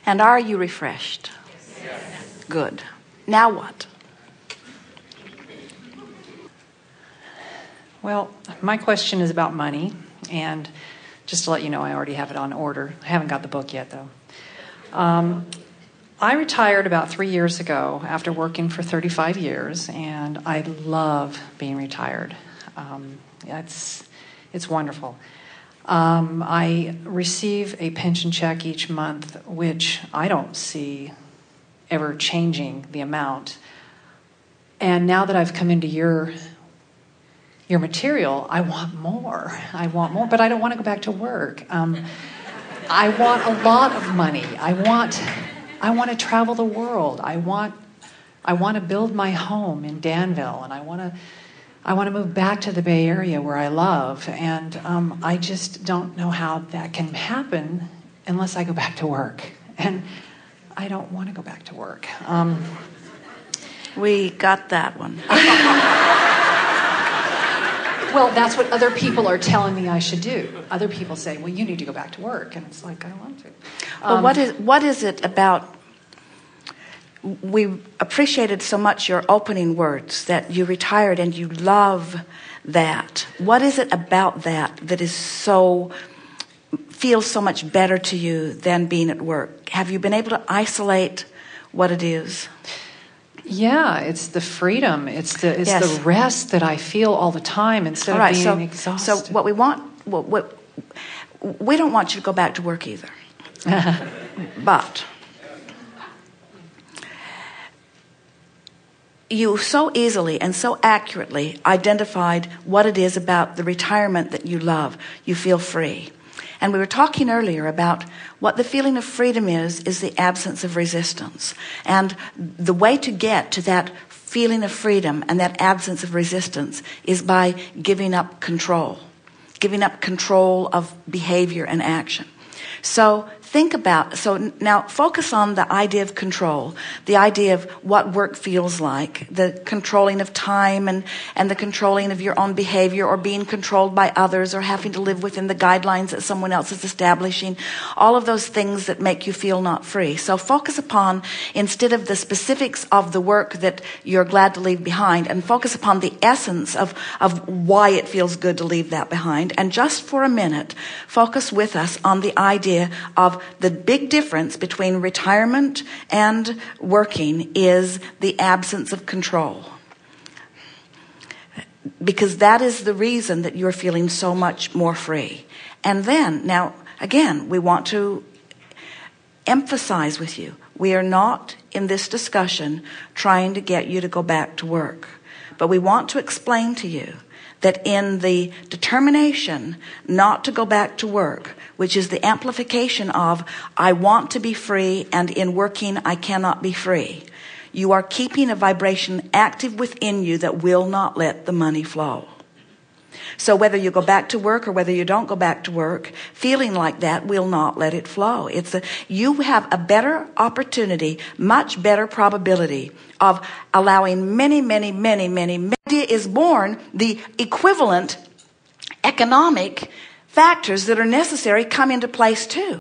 And are you refreshed? Yes. Good. Now what? Well, my question is about money, and just to let you know, I already have it on order. I haven't got the book yet, though. I retired about 3 years ago after working for 35 years, and I love being retired. It's wonderful. I receive a pension check each month, which I don't see ever changing the amount. And now that I've come into your material, I want more. But I don't want to go back to work. I want a lot of money. I want to travel the world. I want to build my home in Danville, and I want to move back to the Bay Area where I love. And I just don't know how that can happen unless I go back to work. And I don't want to go back to work. We got that one. Well, that's what other people are telling me I should do. Other people say, well, you need to go back to work. And it's like, I don't want to. Well, what is it about... We appreciated so much your opening words, that you retired and you love that. What is it about that is feels so much better to you than being at work? Have you been able to isolate what it is? Yeah, it's the freedom. It's the Yes. the rest that I feel all the time instead of being exhausted. So what we want, we don't want you to go back to work either. But you so easily and so accurately identified what it is about the retirement that you love. You feel free. And we were talking earlier about what the feeling of freedom is the absence of resistance. And the way to get to that feeling of freedom and that absence of resistance is by giving up control of behavior and action. So now focus on the idea of control, the idea of what work feels like, the controlling of time and the controlling of your own behavior, or being controlled by others, or having to live within the guidelines that someone else is establishing, all of those things that make you feel not free. So focus upon, instead of the specifics of the work that you're glad to leave behind, and focus upon the essence of why it feels good to leave that behind. And just for a minute, focus with us on the idea of the big difference between retirement and working is the absence of control. Because that is the reason that you're feeling so much more free. And then, now, again, we want to emphasize with you, we are not in this discussion trying to get you to go back to work. But we want to explain to you that in the determination not to go back to work, which is the amplification of I want to be free, and in working I cannot be free, you are keeping a vibration active within you that will not let the money flow. So whether you go back to work or whether you don't go back to work, feeling like that will not let it flow. You have a better opportunity, much better probability of allowing many is born, the equivalent economic factors that are necessary come into place too.